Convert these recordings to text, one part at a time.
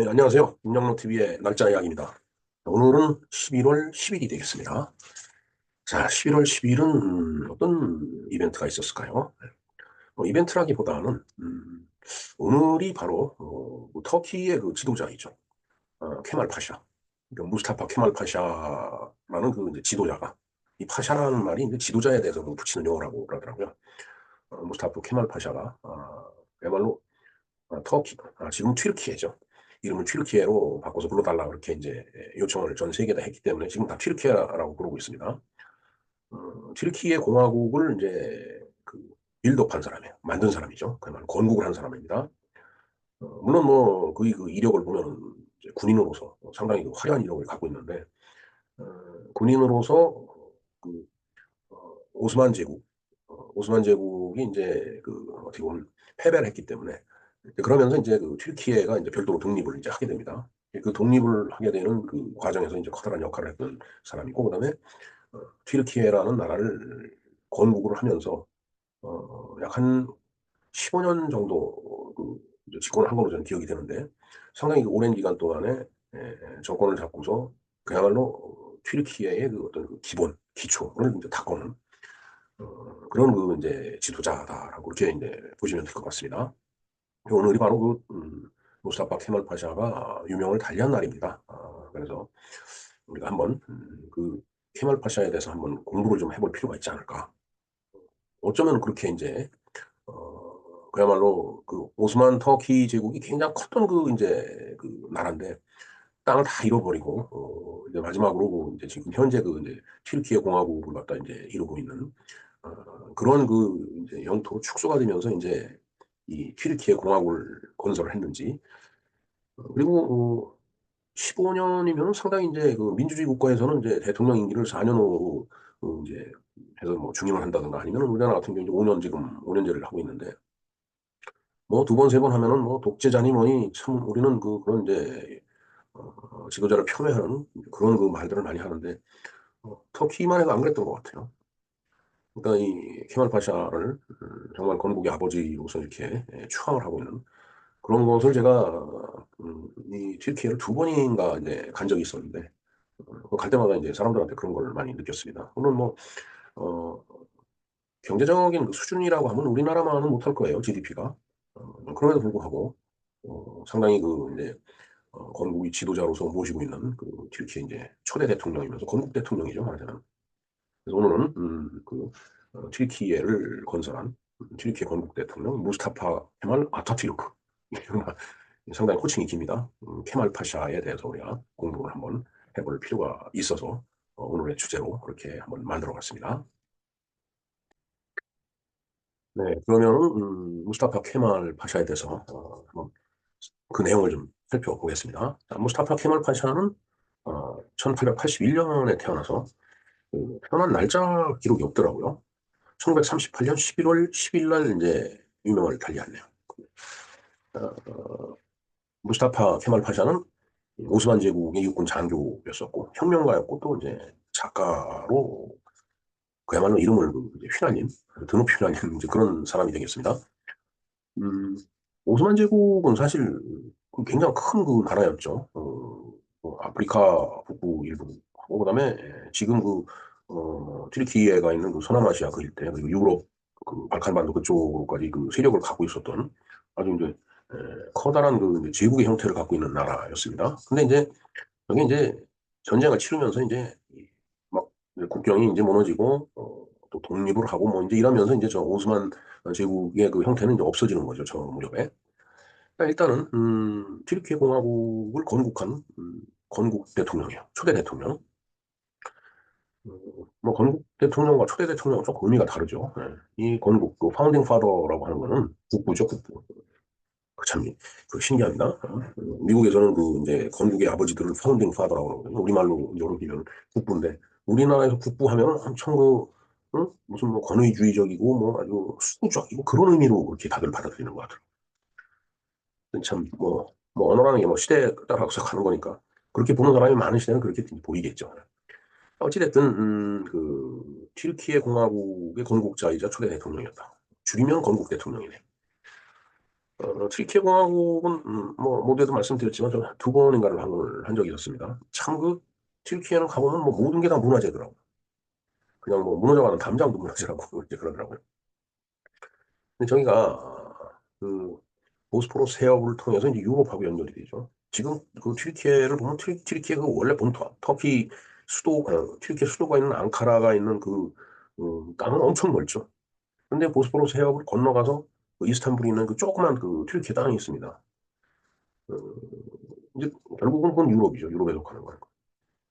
안녕하세요. 윤영로TV의 날짜 이야기입니다. 오늘은 11월 10일이 되겠습니다. 자, 11월 10일은 어떤 이벤트가 있었을까요? 이벤트라기보다는, 오늘이 바로, 터키의 그 지도자이죠. 케말 파샤. 그러니까 무스타파 케말 파샤라는 그 이제 지도자가, 이 파샤라는 말이 이제 지도자에 대해서 그 붙이는 용어라고 그러더라고요. 무스타파 케말 파샤가, 그야말로 터키, 지금 튀르키예죠. 이름을 튀르키예로 바꿔서 불러달라 그렇게 이제 요청을 전 세계에 했기 때문에 지금 다 튀르키예라고 부르고 있습니다. 튀르키예 공화국을 이제 그 빌드업한 사람이에요. 만든 사람이죠. 그야말로 건국을 한 사람입니다. 물론 뭐 그의 그 이력을 보면은 이제 군인으로서 상당히 그 화려한 이력을 갖고 있는데 어, 군인으로서 그 오스만 제국, 오스만 제국이 이제 그 어떻게 보면 패배를 했기 때문에 그러면서 이제 그 튀르키예가 이제 별도로 독립을 이제 하게 됩니다. 그 독립을 하게 되는 그 과정에서 이제 커다란 역할을 했던 사람이고, 그다음에 튀르키예라는 나라를 건국을 하면서 약 한 15년 정도 그 이제 집권을 한 걸로 저는 기억이 되는데 상당히 그 오랜 기간 동안에 정권을 잡고서 그야말로 튀르키예의 그 어떤 그 기본 기초를 이제 닦아놓은 그런 그 이제 지도자다라고 이렇게 이제 보시면 될 것 같습니다. 오늘이 바로 그 무스타파 케말 파샤가 유명을 달리한 날입니다. 그래서 우리가 한번 그 케말 파샤에 대해서 한번 공부를 좀 해볼 필요가 있지 않을까. 어쩌면 그렇게 이제 그야말로 그 오스만 터키 제국이 굉장히 컸던 그 이제 그 나라인데 땅을 다 잃어버리고 이제 마지막으로 그 이제 지금 현재 그 이제 튀르키예 공화국을 갖다 이제 이루고 있는 그런 그 이제 영토로 축소가 되면서 이제 이 튀르키예 공화국을 건설을 했는지 그리고 15년이면 상당히 이제 그 민주주의 국가에서는 이제 대통령 임기를 4년으로 이제 해서 뭐 중임을 한다든가 아니면 우리나라 같은 경우 이제 5년 지금 5년제를 하고 있는데 뭐 두 번, 세 번 하면은 뭐 독재자니 뭐니 참 우리는 그 그런 이제 지도자를 폄훼하는 그런 그 말들을 많이 하는데 터키만 해도 안 그랬던 것 같아요. 그러니까 이 케말 파샤를 정말 건국의 아버지로서 이렇게 추앙을 하고 있는 그런 것을 제가 이 튀르키예를 두 번인가 이제 간 적이 있었는데 갈 때마다 이제 사람들한테 그런 걸 많이 느꼈습니다. 물론 뭐 어, 경제적인 그 수준이라고 하면 우리나라만은 못할 거예요, GDP가. 그럼에도 불구하고 상당히 그 이제 건국의 지도자로서 모시고 있는 그 튀르키예 이제 초대 대통령이면서 건국 대통령이죠, 말하자면. 그래서 오늘은 튀르키예를 건설한 튀르키예 건국 대통령 무스타파 케말 아타튀르크 상당히 호칭이 깁니다. 케말 파샤에 대해서 우리가 공부를 한번 해볼 필요가 있어서 오늘의 주제로 그렇게 한번 만들어 봤습니다. 네, 그러면은 무스타파 케말 파샤에 대해서 한번 그 내용을 좀 살펴보겠습니다. 자, 무스타파 케말 파샤는 1881년에 태어나서 태어난 날짜 기록이 없더라고요. 1938년 11월 10일 날 이제 유명을 달리했네요. 어, 무스타파 케말 파샤는 오스만 제국의 육군 장교였었고 혁명가였고 또 이제 작가로 그야말로 이름을 이제 휘날린 드높이 휘날린 이제 그런 사람이 되겠습니다. 음, 오스만 제국은 사실 그 굉장히 큰 그 나라였죠. 뭐 아프리카 북부 일부하고 그다음에 지금 그 튀르키예가 있는 그 서남아시아 그 일대 그리고 유럽 그 발칸반도 그쪽까지 그 세력을 갖고 있었던 아주 이제 커다란 그 이제 제국의 형태를 갖고 있는 나라였습니다. 근데 이제 여기 이제 전쟁을 치르면서 이제 막 이제 국경이 이제 무너지고 또 독립을 하고 뭐 이제 이러면서 이제 저 오스만 제국의 그 형태는 이제 없어지는 거죠. 저 무렵에. 그러니까 일단은 튀르키예 공화국을 건국한 건국 대통령이에요. 초대 대통령. 뭐 건국 대통령과 초대 대통령은 조금 의미가 다르죠. 예. 이 건국 그 파운딩 파더라고 하는 거는 국부죠, 국부. 참, 그 신기합니다. 미국에서는 그 이제 건국의 아버지들을 파운딩 파더라고 그러거든요. 우리말로 요르기면 국부인데 우리나라에서 국부 하면 엄청 그 무슨 뭐 권위주의적이고 뭐 아주 수구적이고 그런 의미로 그렇게 다들 받아들이는 것 같아요. 참 뭐 언어라는 게 뭐 시대에 따라서 가는 거니까 그렇게 보는 사람이 많은 시대는 그렇게 보이겠죠. 어찌됐든 그 튀르키예 공화국의 건국자이자 초대 대통령이었다. 줄이면 건국 대통령이네. 트리키에 공화국은 뭐 모두에도 말씀드렸지만 저 두 번인가를 방문을 한 적이 있었습니다. 참 그 튀르키예는 가보면 뭐 모든 게 다 문화재더라고요. 그냥 뭐 무너져가는 담장도 문화재라고 이제 그러더라고요. 근데 저희가 그 보스포러스 해협을 통해서 이제 유럽하고 연결이 되죠. 지금 그 튀르키예를 보면 튀르키예가 원래 본토 터키 수도 튀르키예 수도가 있는 앙카라가 있는 그 땅은 엄청 넓죠. 근데 보스포러스 해협을 건너가서 그 이스탄불이 있는 그 조그만 그 튀르키예 땅이 있습니다. 어, 이제 결국은 그건 유럽이죠. 유럽에 속하는 거예요.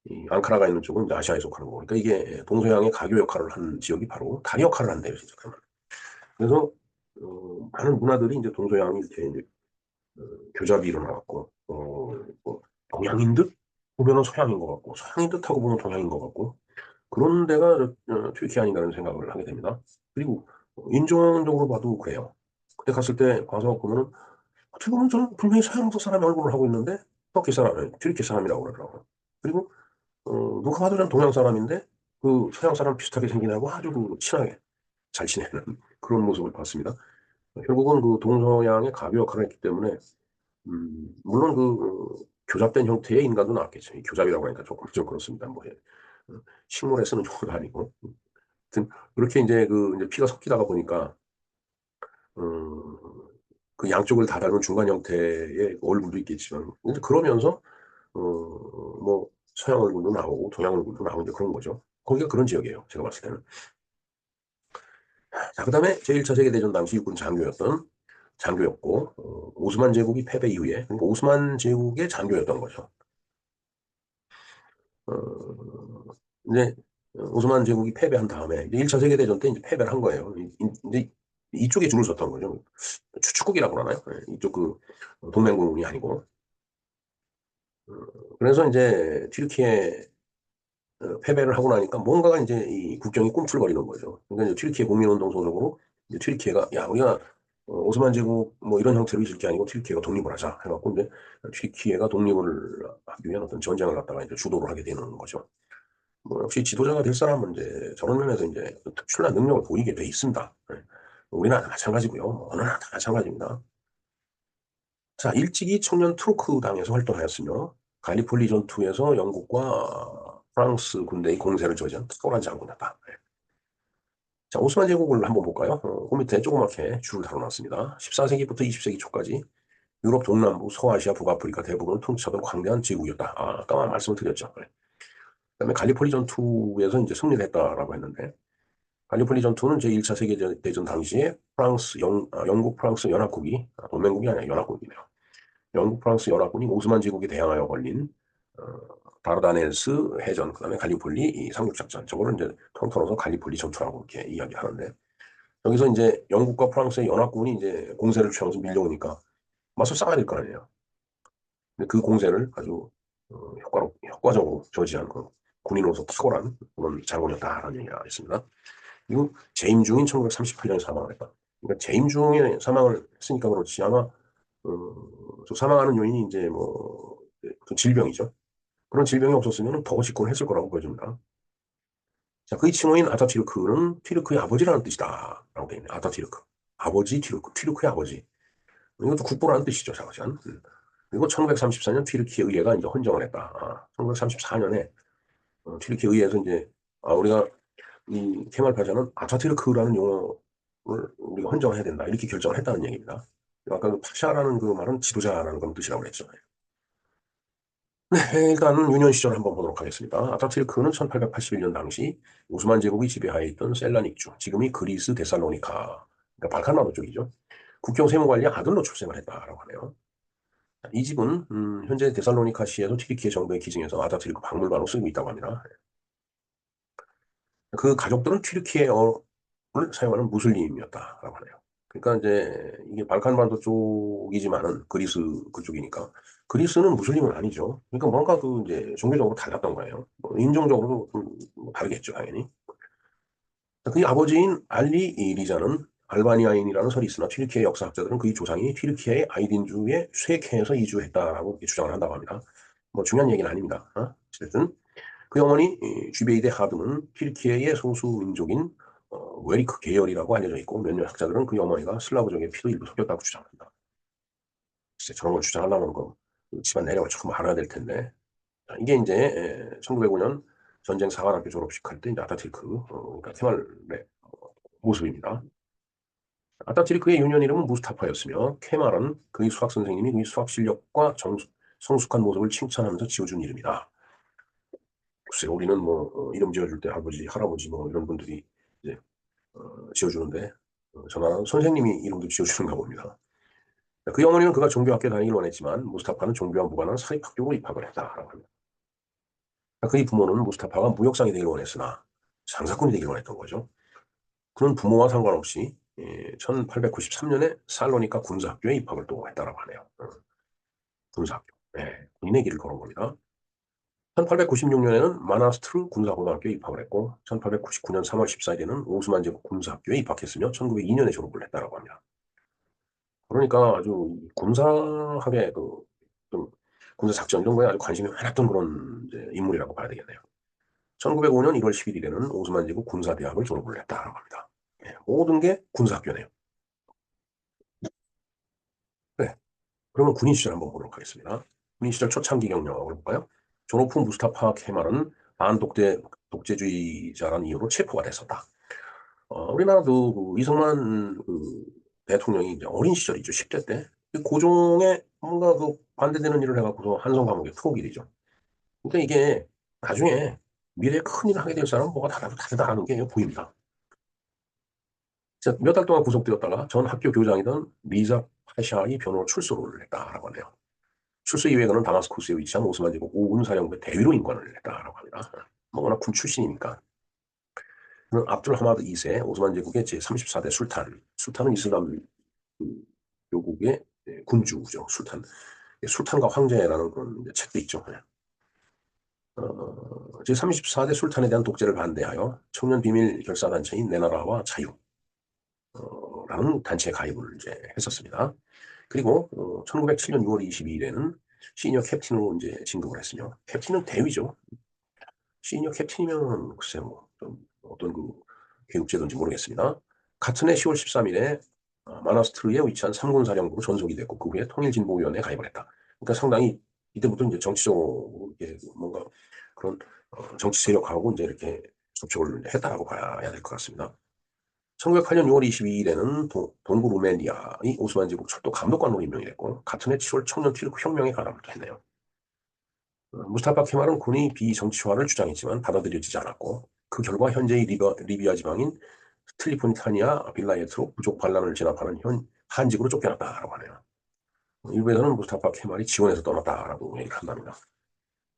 이 앙카라가 있는 쪽은 이제 아시아에 속하는 거고. 그러니까 이게 동서양의 가교 역할을 한 지역이 바로 다리 역할을 한대요, 진짜. 그래서 많은 문화들이 이제 동서양이 이렇게 이제 교잡이 일어나갖고 뭐 동양인 듯 보면은 서양인 것 같고 서양인 듯하고 보면 동양인 것 같고 그런 데가 튀르키예 아닌가라는 생각을 하게 됩니다. 그리고 인종적으로 봐도 그래요. 그때 갔을 때 가서 보면은 어떻게 보면 저는 분명히 서양석 사람의 얼굴을 하고 있는데 터키 사람, 튀르키예 사람이라고 그러더라고요. 그리고 누가 봐도 전 동양 사람인데 그 서양 사람 비슷하게 생긴 애하고 아주 그 친하게 잘 지내는 그런 모습을 봤습니다. 결국은 그 동서양의 가교 역할을 했기 때문에 물론 교잡된 형태의 인간도 나왔겠죠. 이 교잡이라고 하니까 조금 좀 그렇습니다. 뭐 식물에 쓰는 종도 아니고. 하여튼 그렇게 이제 피가 섞이다가 보니까 음, 그 양쪽을 다다는 중간 형태의 얼굴도 있겠지만 근데 그러면서 뭐 서양 얼굴도 나오고 동양 얼굴도 나오고 이제 그런 거죠. 거기가 그런 지역이에요. 제가 봤을 때는. 자, 그다음에 제1차 세계대전 당시 육군 장교였고 오스만 제국이 패배 이후에 그러니까 오스만 제국의 장교였던 거죠. 어, 이제 오스만 제국이 패배한 다음에 이제 1차 세계대전 때 이제 패배를 한 거예요. 이제 이쪽에 줄을 섰던 거죠. 축국이라고 그러나요? 네, 이쪽 그 동맹군이 아니고. 어, 그래서 이제 튀르키예 패배를 하고 나니까 뭔가가 이제 이 국경이 꿈틀거리는 거죠. 그러니까 이제 튀르키예 국민운동 소속으로 이제 튀르키예가 야 우리가 오스만 제국 뭐 이런 형태로 있을 게 아니고 튀르키예가 독립을 하자 해갖고 이제 튀르키예가 독립을 하기 위한 어떤 전쟁을 갖다가 이제 주도를 하게 되는 거죠. 뭐 역시 지도자가 될 사람은 이제 저런 면에서 이제 특출난 능력을 보이게 돼 있습니다. 네. 우리나라 마찬가지고요. 뭐 어느 나라 다 마찬가지입니다. 자, 일찍이 청년 트로크당에서 활동하였으며 갈리폴리 전투에서 영국과 프랑스 군대의 공세를 저지한 탁월한 장군이었다. 네. 자, 오스만 제국을 한번 볼까요? 그 밑에 조그맣게 줄을 달아놨습니다. 14세기부터 20세기 초까지 유럽 동남부, 서아시아, 북아프리카 대부분을 통치하던 광대한 제국이었다. 아, 아까 말씀을 드렸죠. 네. 그다음에 갈리폴리 전투에서 이제 승리를 했다라고 했는데 갈리폴리 전투는 제1차 세계대전 당시에 영국, 프랑스 연합국이, 동맹국이 아니라 연합국이네요. 영국, 프랑스 연합군이 오스만 제국에 대항하여 걸린 어, 다르다넬스 해전, 그다음에 갈리폴리 이 상륙작전, 저거를 이제 통틀어서 갈리폴리 전투라고 이렇게 이야기하는데 여기서 이제 영국과 프랑스의 연합군이 이제 공세를 취하면서 밀려오니까 맞서 싸워야 될 거 아니에요. 근데 그 공세를 아주 효과적으로 저지한 그 군인으로서 탁월한 그런 장군이었다라는 얘기가 있습니다. 그리고 재임 중인 1938년에 사망을 했다. 그러니까 재임 중에 사망을 했으니까 그렇지 아마 저 사망하는 요인이 이제 그 질병이죠. 그런 질병이 없었으면 더 집권했을 거라고 보여집니다. 자, 그의 친구인 아타튀르크는 튀르크의 아버지라는 뜻이다. 라고 되어 있네. 아타튀르크. 아버지 튀르크. 튀르크의 아버지. 이것도 국보라는 뜻이죠, 자가시안. 그리고 1934년 튀르키예 의회가 이제 헌정을 했다. 1934년에 튀르키예 의회에서 이제 우리가 이 케말 파샤는 아타튀르크라는 용어를 우리가 헌정해야 된다. 이렇게 결정을 했다는 얘기입니다. 아까 그 파샤라는 그 말은 지도자라는 그런 뜻이라고 그랬죠. 네, 일단 유년 시절 한번 보도록 하겠습니다. 아타튀르크는 1881년 당시 오스만 제국이 지배하에 있던 셀라닉주, 지금이 그리스 데살로니카, 그러니까 발칸나도 쪽이죠. 국경 세무관리의 아들로 출생을 했다라고 하네요. 이 집은 현재 데살로니카 시에서 튀르키예 정부의 기증해서 아타튀르크 박물관으로 쓰고 있다고 합니다. 그 가족들은 튀르키예어를 사용하는 무슬림이었다라고 하네요. 그러니까 이제 이게 발칸반도 쪽이지만은 그리스 그쪽이니까 그리스는 무슬림은 아니죠. 그러니까 뭔가 그 이제 종교적으로 달랐던 거예요. 인종적으로도 좀 다르겠죠, 당연히. 그의 아버지인 알리 리자는 알바니아인이라는 설이 있으나 튀르키예 역사학자들은 그의 조상이 튀르키예의 아이딘주의 쇠케에서 이주했다라고 이렇게 주장을 한다고 합니다. 뭐 중요한 얘기는 아닙니다. 어쨌든 그 어머니 쥐베이데 하드는 튀르키예의 소수 민족인 웨리크 계열이라고 알려져 있고 몇몇 학자들은 그 어머니가 슬라브족의 피도 일부 섞였다고 주장합니다. 글쎄, 저런 걸 주장하려면 그 집안 내력을 조금 알아야 될 텐데. 자, 이게 이제 1905년 전쟁 사관학교 졸업식 할 때 이제 아타투르크, 그러니까 케말의 모습입니다. 아타투르크의 유년 이름은 무스타파였으며 케말은 그의 수학 선생님이 그의 수학 실력과 성숙한 모습을 칭찬하면서 지어준 이름이다. 글쎄, 우리는 뭐 이름 지어줄 때 아버지, 할아버지 뭐 이런 분들이 이제 지어주는데 저는 선생님이 이름도 지어주는가 봅니다. 그 어머니는 그가 종교학교 다니길 원했지만 무스타파는 종교와 무관한 사립학교로 입학을 했다라고 합니다. 그의 부모는 무스타파가 무역상이 되길 원했으나 장사꾼이 되길 원했던 거죠. 그는 부모와 상관없이 1893년에 살로니카 군사학교에 입학을 또 했다라고 하네요. 군사학교. 네, 군인의 길을 걸은 겁니다. 1896년에는 마나스트르 군사고등학교에 입학을 했고 1899년 3월 14일에는 오스만 제국 군사학교에 입학했으며 1902년에 졸업을 했다라고 합니다. 그러니까 아주 군사학의 좀 군사 작전 이런 거에 아주 관심이 많았던 그런 이제 인물이라고 봐야 되겠네요. 1905년 1월 11일에는 오스만 제국 군사대학을 졸업을 했다라고 합니다. 예, 모든 게 군사학교네요. 네, 그러면 군인 시절 한번 보도록 하겠습니다. 군인 시절 초창기 경력을 볼까요? 졸업 후 무스타파 케말은 독재주의자라는 이유로 체포가 됐었다. 우리나라도 그 이승만 대통령이 이제 어린 시절이죠. 10대 때. 그 고종에 뭔가 반대되는 일을 해갖고서 한성 감옥에 투옥이 되죠. 그러니까 이게 나중에 미래에 큰 일을 하게 될 사람은 뭐가 다르다는 게 보입니다. 몇 달 동안 구속되었다가 전 학교 교장이던 미자 파샤의 변호로 출소를 했다라고 하네요. 출소 이후에 그는 다마스쿠스에 위치한 오스만 제국 오군 사령부의 대위로 임관을 했다라고 합니다. 뭐 워낙 군 출신이니까. 그는 압둘 하마드 2세 오스만 제국의 제34대 술탄. 술탄은 이슬람 교국의 군주죠. 술탄. 술탄과 황제라는 그런 책도 있죠. 제34대 술탄에 대한 독재를 반대하여 청년 비밀 결사 단체인 내 나라와 자유 라는 단체에 가입을 이제 했었습니다. 그리고 1907년 6월 22일에는 시니어 캡틴으로 이제 진급을 했으며 캡틴은 대위죠. 시니어 캡틴이면 글쎄 뭐좀 어떤 교육제도인지 모르겠습니다. 같은 해 10월 13일에 마나스트르에 위치한 3군 사령부로 전속이 됐고 그 후에 통일진보위원회에 가입을 했다. 그러니까 상당히 이때부터 이제 정치적으로 뭔가 그런 정치 세력하고 이제 이렇게 접촉을 했다라고 봐야 될 것 같습니다. 1908년 6월 22일에는 동부 루메니아의 오스만 제국 철도 감독관으로 임명이 됐고 같은 해 7월 청년 튀르크 혁명에 가담을 했네요. 무스타파 케말은 군이 비정치화를 주장했지만 받아들여지지 않았고 그 결과 현재의 리비아 지방인 트리포니타니아 빌라예트로 부족 반란을 진압하는 한직으로 쫓겨났다라고 하네요. 일부에서는 무스타파 케말이 지원해서 떠났다라고 얘기를 한답니다.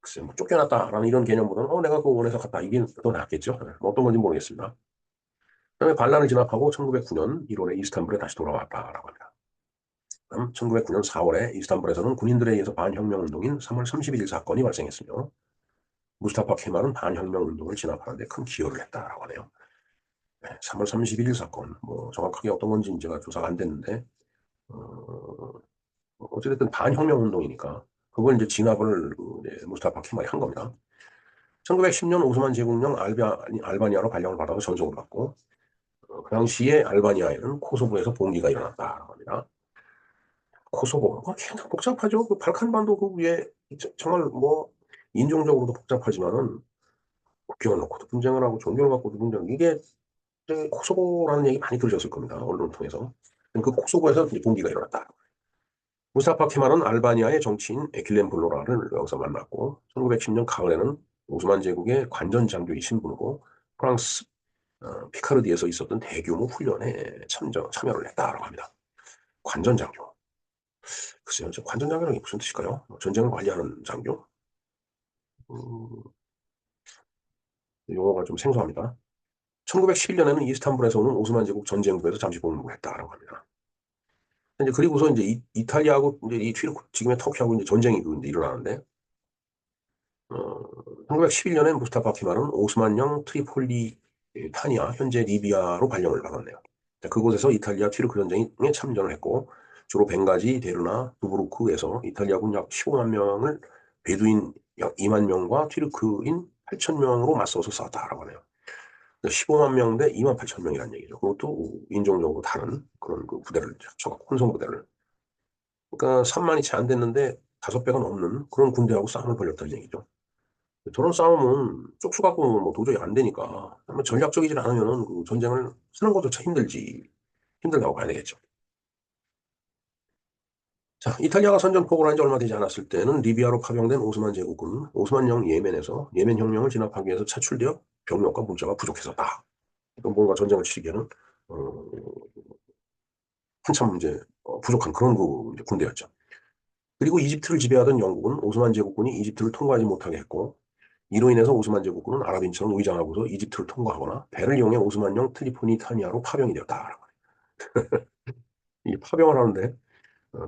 글쎄, 뭐 쫓겨났다라는 이런 개념보다는 내가 그 원해서 갔다 이게 더 낫겠죠. 뭐 어떤 건지 모르겠습니다. 그다음에 반란을 진압하고 1909년 1월에 이스탄불에 다시 돌아왔다라고 합니다. 1909년 4월에 이스탄불에서는 군인들에 의해서 반혁명 운동인 3월 31일 사건이 발생했으며 무스타파 케말은 반혁명 운동을 진압하는 데 큰 기여를 했다라고 하네요. 네, 3월 31일 사건, 뭐 정확하게 어떤 건지 제가 조사가 안 됐는데 어찌됐든 반혁명 운동이니까 그걸 이제 진압을 이제 무스타파 케말이 한 겁니다. 1910년 오스만 제국령 알바니아로 발령을 받아서 전속을 받고 그 당시에 알바니아에는 코소보에서 봉기가 일어났다라고 합니다. 코소보, 굉장히 복잡하죠. 그 발칸반도 그 위에 정말 뭐 인종적으로도 복잡하지만은 국경을 놓고도 분쟁을 하고 종교를 갖고도 분쟁. 이게 코소보라는 얘기 많이 들으셨을 겁니다. 언론을 통해서. 그 코소보에서 이제 봉기가 일어났다. 무스타파 케말은 알바니아의 정치인 에킬렌 블로라를 여기서 만났고 1910년 가을에는 오스만 제국의 관전 장교의 신분으로 프랑스 피카르디에서 있었던 대규모 훈련에 참여를 했다라고 합니다. 관전 장교. 글쎄요, 관전 장교는 무슨 뜻일까요? 전쟁을 관리하는 장교? 음, 용어가 좀 생소합니다. 1911년에는 이스탄불에서 오는 오스만 제국 전쟁부에서 잠시 복무를 했다라고 합니다. 이제 그리고서 이제 이탈리아하고 이제 이 튀르크 지금의 터키하고 이제 전쟁이 이제 일어나는데 1911년에 무스타파 케말은 오스만령 트리폴리 타니아 현재 리비아로 발령을 받았네요. 자, 그곳에서 이탈리아 튀르크 전쟁에 참전을 했고 주로 벵가지, 데르나, 두브루크에서 이탈리아군 약 15만 명을 베두인 약 2만 명과 튀르크인 8천 명으로 맞서서 싸웠다라고 하네요. 15만 명 대 2만 8천 명이라는 얘기죠. 그것도 인종적으로 다른 그런 그 부대를 합쳐갖고 혼성 부대를. 그러니까 3만이 채 안 됐는데 5배가 넘는 그런 군대하고 싸움을 벌였다는 얘기죠. 저런 싸움은 쪽수 갖고 뭐 도저히 안 되니까 뭐 전략적이지 않으면은 그 전쟁을 하는 것조차 힘들다고 봐야 되겠죠. 자, 이탈리아가 선전포고를 한 지 얼마 되지 않았을 때는 리비아로 파병된 오스만 제국군, 오스만령 예멘에서 예멘 혁명을 진압하기 위해서 차출되어 병력과 물자가 부족해서다. 뭔가 전쟁을 치기에는 어, 한참 이제 부족한 그런 그 이제 군대였죠. 그리고 이집트를 지배하던 영국은 오스만 제국군이 이집트를 통과하지 못하게 했고 이로 인해서 오스만 제국군은 아랍인처럼 위장하고서 이집트를 통과하거나 배를 이용해 오스만령 트리포니타니아로 파병이 되었다. 이 파병을 하는데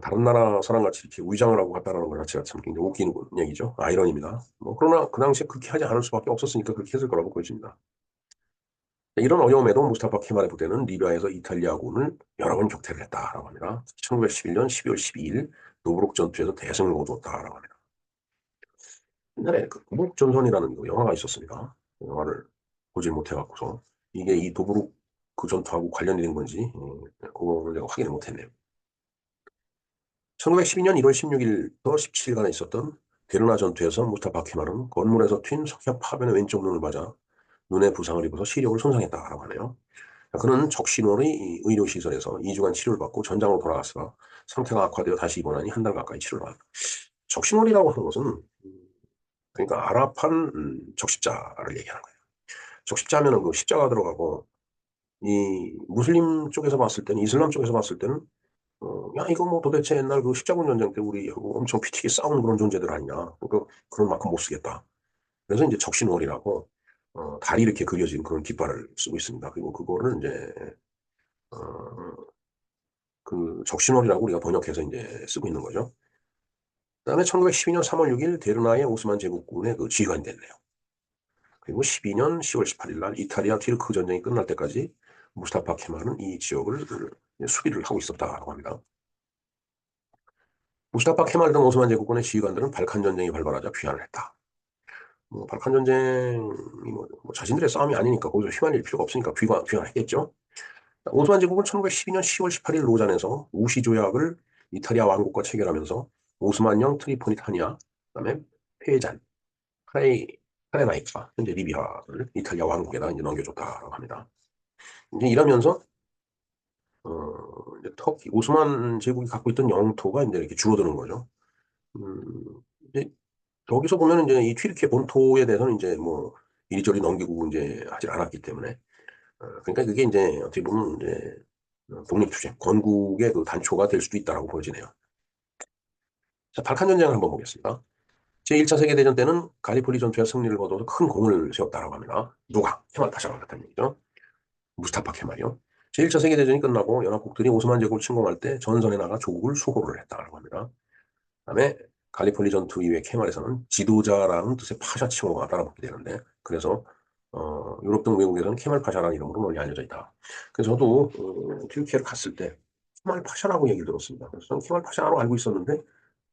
다른 나라 사람같이 이렇게 위장을 하고 갔다라는 것 자체가 참 굉장히 웃기는 얘기죠. 아이러니입니다. 뭐 그러나 그 당시에 그렇게 하지 않을 수밖에 없었으니까 그렇게 했을 거라고 보여집니다. 이런 어려움에도 무스타파 케말의 부대는 리비아에서 이탈리아군을 여러 번 격퇴를 했다라고 합니다. 1911년 12월 12일 노브룩 전투에서 대승을 거두었다라고 합니다. 옛날에 그 도브룩 전선이라는 그 영화가 있었습니다. 그 영화를 보질 못해갖고서 이게 이 도브룩 그 전투하고 관련이 된 건지 그거를 내가 확인을 못했네요. 1912년 1월 16일부터 17일간에 있었던 데르나 전투에서 무스타파 케말은 건물에서 튄 석양 파편의 왼쪽 눈을 맞아 눈에 부상을 입어서 시력을 손상했다라고 하네요. 그는 적신호의 의료시설에서 2주간 치료를 받고 전장으로 돌아갔으나 상태가 악화되어 다시 입원하니 한 달 가까이 치료를 받았다. 적신호이라고 하는 것은 그러니까 아랍한 적십자를 얘기하는 거예요. 적십자면은 그 십자가 들어가고 이 무슬림 쪽에서 봤을 때는 이슬람 쪽에서 봤을 때는 야 이거 뭐 도대체 옛날 그 십자군 전쟁 때 우리하고 엄청 피튀게 싸운 그런 존재들 아니냐. 그러니까 그런 만큼 못 쓰겠다. 그래서 이제 적신월이라고 달이 이렇게 그려진 그런 깃발을 쓰고 있습니다. 그리고 그거를 이제 어, 그 적신월이라고 우리가 번역해서 이제 쓰고 있는 거죠. 그다음에 1912년 3월 6일 데르나의 오스만 제국군의 그 지휘관이 됐네요. 그리고 12년 10월 18일 날 이탈리아 튀르크 전쟁이 끝날 때까지 무스타파 케말은 이 지역을 수비를 하고 있었다고 합니다. 무스타파 케말 등 오스만 제국군의 지휘관들은 발칸 전쟁이 발발하자 귀환을 했다. 뭐 발칸 전쟁이 뭐 자신들의 싸움이 아니니까 거기서 휘말릴 필요가 없으니까 귀환했겠죠. 오스만 제국은 1912년 10월 18일 로잔에서 우시 조약을 이탈리아 왕국과 체결하면서 오스만령 트리포니타니아, 그다음에 페잔, 카레, 카레나이카, 현재 리비아를 이탈리아 왕국에다 이제 넘겨줬다라고 합니다. 이제 이러면서 이제 터키 오스만 제국이 갖고 있던 영토가 이제 이렇게 줄어드는 거죠. 이제 여기서 보면 이제 이 튀르키예 본토에 대해서는 이제 뭐 이리저리 넘기고 이제 하질 않았기 때문에 그러니까 그게 이제 어떻게 보면 이제 독립투쟁, 건국의 그 단초가 될 수도 있다라고 보여지네요. 자, 발칸 전쟁을 한번 보겠습니다. 제1차 세계대전 때는 갈리폴리 전투에 승리를 거둬서 큰 공을 세웠다라고 합니다. 누가? 케말 파샤가 그랬다는 얘기죠. 무스타파 케말이요. 제1차 세계대전이 끝나고 연합국들이 오스만 제국을 침공할 때 전선에 나가 조국을 수호를 했다고 합니다. 그다음에 갈리폴리 전투 이후에 케말에서는 지도자라는 뜻의 파샤 칭호가 따라붙게 되는데 그래서 유럽 등 외국에서는 케말 파샤라는 이름으로 널리 알려져 있다. 그래서 저도 튀르키예를 갔을 때 케말 파샤라고 얘기를 들었습니다. 그래서 저는 케말 파샤로 알고 있었는데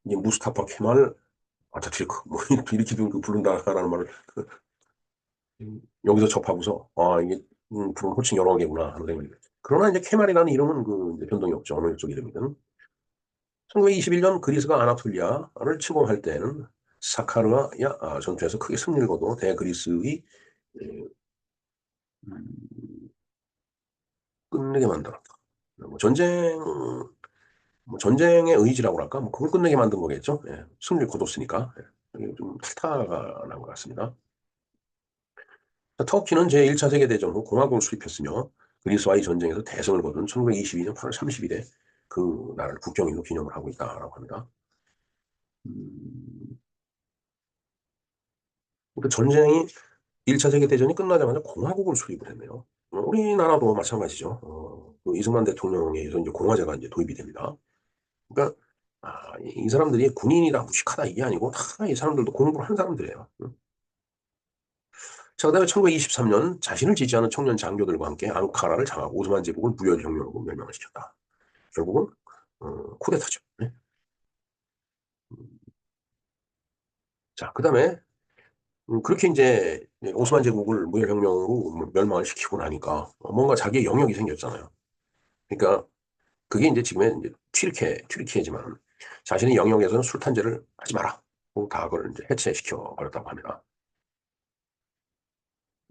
이제 무스타파 케말 아타튀르크 뭐 이렇게 부른다라는 말을 여기서 접하고서 아 이게 부른 호칭 여러 개구나 하는 생각이 들었죠. 그러나 이제 케말이라는 이름은 그 이제 변동이 없죠. 어느 쪽 이름이든. 1921년 그리스가 아나톨리아를 침공할 때는 사카르와 전투에서 크게 승리를 거둬 대그리스의 음, 끝내게 만들었다. 뭐 전쟁의 의지라고 할까? 뭐 그걸 끝내게 만든 거겠죠. 예, 승리를 거뒀으니까. 예, 이게 좀 탈타가 난 것 같습니다. 터키는 제1차 세계대전 후 공화국을 수립했으며 그리스와의 전쟁에서 대승을 거둔 1922년 8월 30일에 그 나라를 국경일로 기념을 하고 있다라고 합니다. 음, 그 전쟁이 1차 세계대전이 끝나자마자 공화국을 수립을 했네요. 우리나라도 마찬가지죠. 그 이승만 대통령에 의해서 이제 공화제가 이제 도입이 됩니다. 그러니까 이 사람들이 군인이라 무식하다 이게 아니고 다 이 사람들도 공부를 한 사람들이에요. 자, 그다음에 1923년 자신을 지지하는 청년 장교들과 함께 앙카라를 장하고 오스만 제국을 무혈혁명으로 멸망을 시켰다. 결국은 쿠데타죠. 네. 자, 그다음에 그렇게 이제 오스만 제국을 무혈혁명으로 뭐 멸망을 시키고 나니까 뭔가 자기의 영역이 생겼잖아요. 그러니까 그게 이제 지금의 이제 튀르키예지만 자신의 영역에서는 술탄제를 하지 마라. 다 그걸 이제 해체시켜 버렸다고 합니다.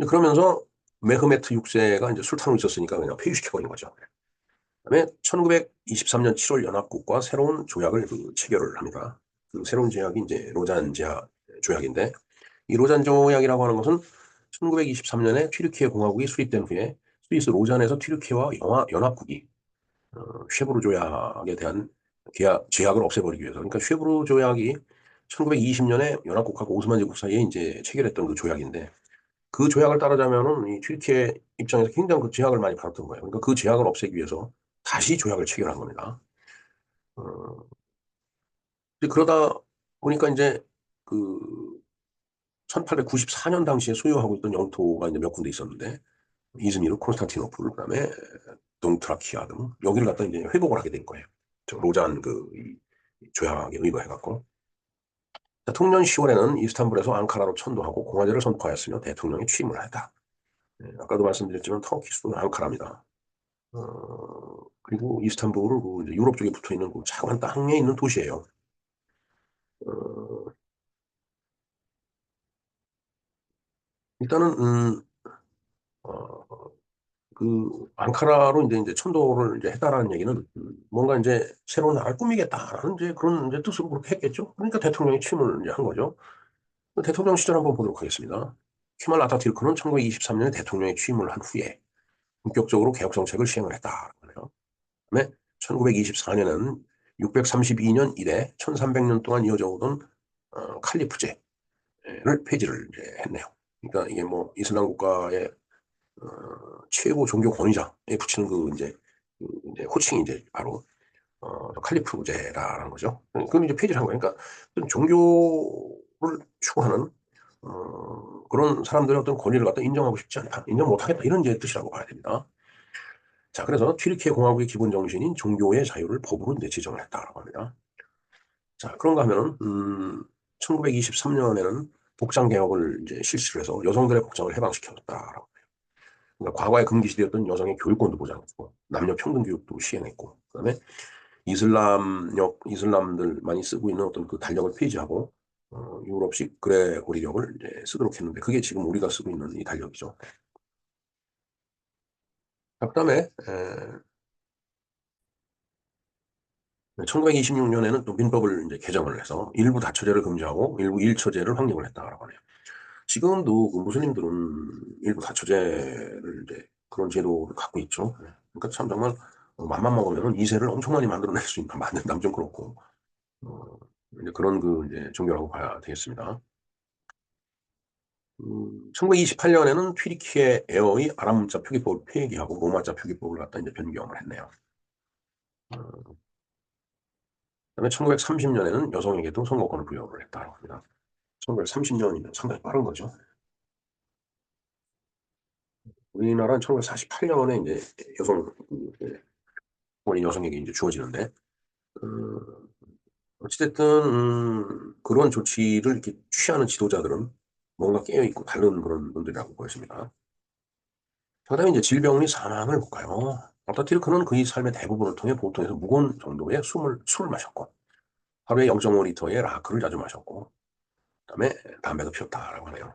그러면서 메흐메트 6세가 이제 술탄으로 있었으니까 그냥 폐위시켜 버린 거죠. 그다음에 1923년 7월 연합국과 새로운 조약을 체결을 합니다. 그 새로운 조약이 이제 로잔 조약인데 이 로잔 조약이라고 하는 것은 1923년에 튀르키예 공화국이 수립된 후에 스위스 로잔에서 튀르키예와 연합국이 쉐브르 조약에 대한 제약을 없애버리기 위해서. 그러니까 쉐브르 조약이 1920년에 연합국하고 오스만 제국 사이에 이제 체결했던 그 조약인데 그 조약을 따르자면은 이 튀르키예 입장에서 굉장히 그 제약을 많이 받았던 거예요. 그러니까 그 제약을 없애기 위해서 다시 조약을 체결한 겁니다. 어, 그러다 보니까 이제 그 1894년 당시에 소유하고 있던 영토가 이제 몇 군데 있었는데 이즈미르, 콘스탄티노플, 그다음에 동트라키아 등 여기를 갖다 이제 회복을 하게 된 거예요. 저 로잔 조약에 의거해갖고. 통년 10월에는 이스탄불에서 앙카라로 천도하고 공화제를 선포하였으며 대통령이 취임을 했다. 아까도 말씀드렸지만 터키 수도는 앙카라입니다. 그리고 이스탄불은 이제 유럽 쪽에 붙어 있는 그 작은 땅에 있는 도시예요. 어, 일단은 어, 그 앙카라로 이제 천도를 이제 해달라는 얘기는 뭔가 이제 새로운 나라를 꾸미겠다라는 이제 그런 이제 뜻으로 그렇게 했겠죠. 그러니까 대통령이 취임을 이제 한 거죠. 대통령 시절 한번 보도록 하겠습니다. 케말 아타투르크는 1923년에 대통령에 취임을 한 후에 본격적으로 개혁 정책을 시행을 했다라고 하네요. 그다음에 1924년은 632년 이래 1300년 동안 이어져 오던 칼리프제를 폐지를 이제 했네요. 그러니까 이게 뭐 이슬람 국가의 최고 종교 권위자에 붙이는 이제 호칭이 이제 바로 칼리프제라는 거죠. 그럼 이제 폐지를 한 거예요. 그러니까 종교를 추구하는 그런 사람들의 어떤 권위를 갖다 인정하고 싶지 않다, 인정 못하겠다 이런 이제 뜻이라고 봐야 됩니다. 자, 그래서 튀르키예 공화국의 기본 정신인 종교의 자유를 법으로 이제 지정을 했다라고 합니다. 자, 그런가 하면은 1923년에는 복장 개혁을 이제 실시를 해서 여성들의 복장을 해방시켰다라고. 그러니까 과거에 금기시되었던 여성의 교육권도 보장했고 남녀 평등 교육도 시행했고 그다음에 이슬람들 많이 쓰고 있는 어떤 그 달력을 폐지하고 유럽식 그레고리력을 이제 쓰도록 했는데 그게 지금 우리가 쓰고 있는 이 달력이죠. 그다음에 1926년에는 또 민법을 이제 개정을 해서 일부 다처제를 금지하고 일부 일처제를 확립을 했다고 하네요. 지금도 그 무슬림들은 일부 다처제를 이제 그런 제도를 갖고 있죠. 그러니까 참 정말 맘만 먹으면 이세를 엄청 많이 만들어낼 수 있는 만든다면 좀 그렇고 어, 이제 그런 이제 종교라고 봐야 되겠습니다. 1928년에는 튀르키예 에어의 아랍 문자 표기법을 폐기하고 로마자 표기법을 갖다 이제 변경을 했네요. 그다음에 1930년에는 여성에게도 선거권을 부여를 했다고 합니다. 1930년이면 상당히 빠른 거죠. 우리나라는 1948년에 이제 권이 여성에게 이제 주어지는데, 어찌됐든, 그런 조치를 이렇게 취하는 지도자들은 뭔가 깨어있고 다른 그런 분들이라고 보여집니다. 그다음에 이제 질병 및 사망을 볼까요? 아타투르크는 그의 삶의 대부분을 통해 보통에서 무거운 정도의 술을 마셨고, 하루에 0.5리터의 라크를 자주 마셨고, 그다음에 담배도 피웠다라고 하네요.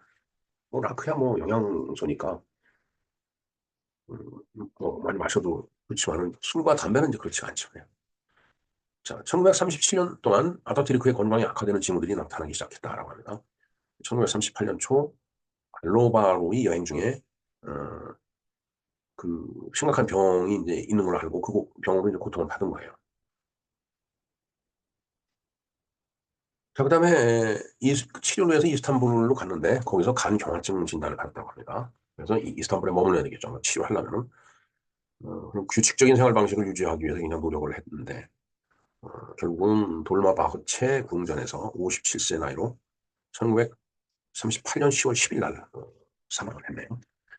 뭐 라크야 뭐 영양소니까 뭐 많이 마셔도 그렇지만은 술과 담배는 이제 그렇지 않죠. 자, 1937년 동안 아타투르크의 건강이 악화되는 징후들이 나타나기 시작했다라고 합니다. 1938년 초 알로바로의 여행 중에 어, 그 심각한 병이 이제 있는 걸로 알고 그 병으로 이제 고통을 받은 거예요. 자, 그다음에 치료를 위해서 이스탄불로 갔는데 거기서 간 경화증 진단을 받았다고 합니다. 그래서 이스탄불에 머물러야 되겠죠. 치료하려면은 그럼 규칙적인 생활 방식을 유지하기 위해서 그냥 노력을 했는데 결국은 돌마바흐체 궁전에서 57세 나이로 1938년 10월 10일 날 사망을 했네요.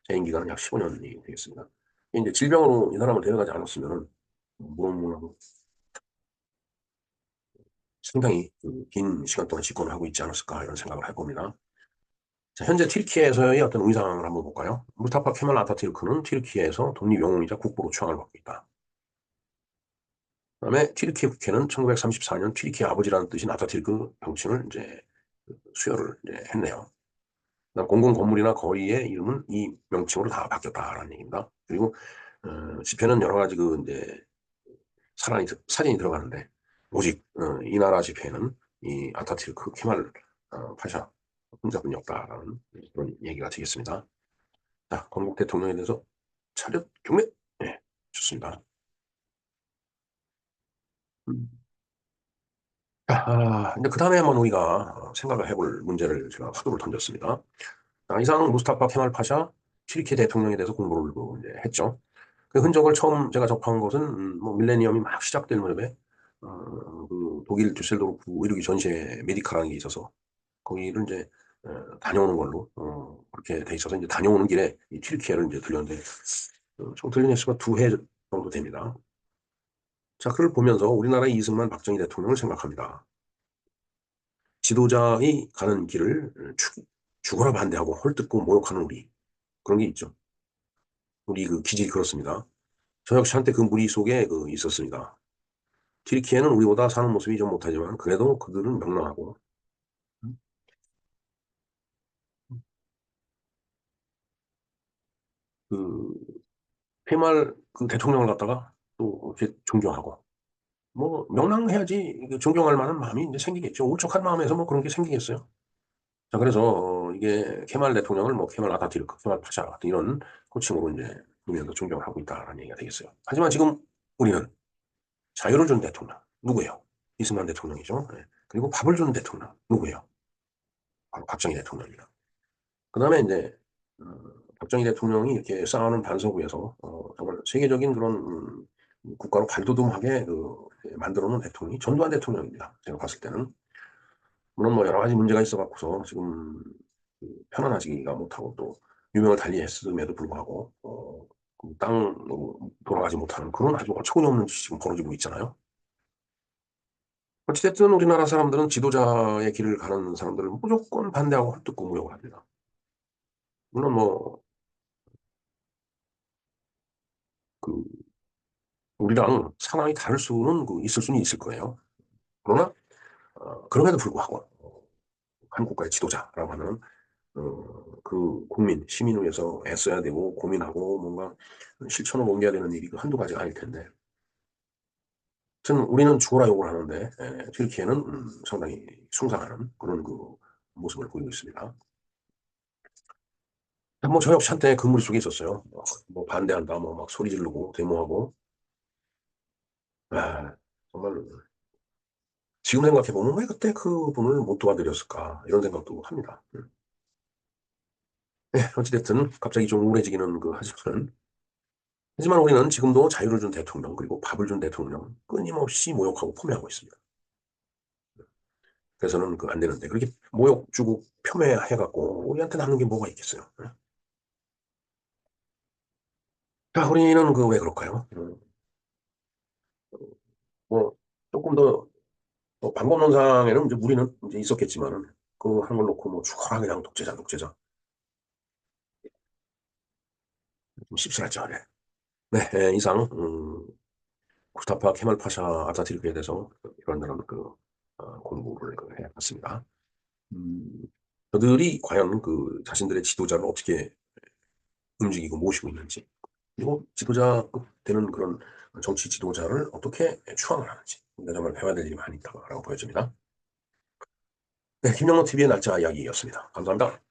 재임 기간은 약 15년이 되겠습니다. 이제 질병으로 이 사람을 데려가지 않았으면은 무論상당히 긴 시간 동안 집권을 하고 있지 않았을까 이런 생각을 해봅니다. 자, 현재 튀르키예에서의 어떤 의상을 한번 볼까요? 무스타파 케말 아타투르크는 튀르키예에서 독립 영웅이자 국보로 추앙을 받고 있다. 그다음에 튀르키예 국회는 1934년 튀르키예 아버지라는 뜻인 아타튀르크 명칭을 이제 수여를 이제 했네요. 그다음 공공 건물이나 거리의 이름은 이 명칭으로 다 바뀌었다라는 얘기입니다. 그리고 지표는 여러 가지 그 이제 사진이 들어가는데 오직 이 나라 지표에는 이 아타튀르크 케말 파샤 혼자뿐이 없다라는 그런 얘기가 되겠습니다. 자, 건국 대통령에 대해서 차렷 경례. 네, 좋습니다. 음. 이제 그 다음에 한번 우리가 생각을 해볼 문제를 제가 화두를 던졌습니다. 자, 이상 무스타파 케말 파샤 튀르키예 대통령에 대해서 공부를 이제 했죠. 그 흔적을 처음 제가 접한 것은 뭐 밀레니엄이 막 시작될 무렵에 그 독일 düsseldorf 의료기 전시회 메디카라는 게 있어서 거기를 이제 다녀오는 걸로 그렇게 돼 있어서 이제 다녀오는 길에 이 튀르키예를 이제 들렸는데 총 들린 횟수가 2회 정도 됩니다. 자, 그걸 보면서 우리나라의 이승만 박정희 대통령을 생각합니다. 지도자의 가는 길을 죽어라 반대하고 헐뜯고 모욕하는 우리. 그런 게 있죠. 우리 그 기질이 그렇습니다. 저 역시 한때 그 무리 속에 그 있었습니다. 튀르키예는 우리보다 사는 모습이 좀 못하지만 그래도 그들은 명랑하고 그 케말 그 대통령을 갖다가 또 이렇게 존경하고 뭐 명랑해야지 존경할 만한 마음이 이제 생기겠죠. 울적한 마음에서 뭐 그런 게 생기겠어요. 자, 그래서 이게 케말 대통령을 뭐 케말 아타튀르크, 케말 파샤 같은 이런 호칭으로 이제 우리는 존경을 하고 있다라는 얘기가 되겠어요. 하지만 지금 우리는 자유를 준 대통령 누구예요? 이승만 대통령이죠. 네. 그리고 밥을 준 대통령 누구예요? 바로 박정희 대통령입니다. 그 다음에 이제 박정희 대통령이 이렇게 쌓아놓은 반석 위에서 정말 세계적인 그런 국가로 발돋움하게 만들어 놓은 대통령이 전두환 대통령입니다. 제가 봤을 때는. 물론 뭐 여러 가지 문제가 있어 갖고서 지금 그 편안하지가 못하고 또 유명을 달리했음에도 불구하고 땅으로 돌아가지 못하는 그런 아주 어처구니 없는 짓이 지금 벌어지고 있잖아요. 어찌됐든 우리나라 사람들은 지도자의 길을 가는 사람들을 무조건 반대하고 헐뜯고 무욕을 합니다. 물론 뭐 그 우리랑 상황이 다를 수는 있을 수는 있을 거예요. 그러나 그럼에도 불구하고 한 국가의 지도자라고 하는 그 국민, 시민을 위해서 애써야 되고 고민하고 뭔가 실천을 옮겨야 되는 일이 그 한두 가지가 아닐 텐데. 하여튼 우리는 죽어라 욕을 하는데 튀르키예는 상당히 숭상하는 그런 그 모습을 보이고 있습니다. 뭐 저 역시 한때 그 무리 속에 있었어요. 뭐 반대한다, 뭐 막 소리 지르고 데모하고. 아, 정말 지금 생각해보면 왜 그때 그 분을 못 도와드렸을까 이런 생각도 합니다. 네, 어찌됐든 갑자기 좀 우울해지기는 하지만 우리는 지금도 자유를 준 대통령 그리고 밥을 준 대통령 끊임없이 모욕하고 포위하고 있습니다. 그래서는 안 되는데 그렇게 모욕 주고 폄훼해갖고 우리한테 남는 게 뭐가 있겠어요. 네. 자, 우리는 왜 그럴까요? 뭐 조금 더 방법론상에는 이제 무리는 이제 있었겠지만은 그 한 걸 놓고 뭐 죽어라 그냥 독재자 독재자 좀 씁쓸하죠. 네. 네, 이상 구스타파 케말 파샤 아타튀르크에 대해서 이런저런 공부를 해봤습니다. 음, 저들이 과연 자신들의 지도자를 어떻게 움직이고 모시고 있는지, 그리고 지도자급 되는 그런 정치 지도자를 어떻게 추앙을 하는지, 우리가 정말 배워야 될 일이 많이 있다고 보여집니다. 네, 김영로 TV의 날짜 이야기였습니다. 감사합니다.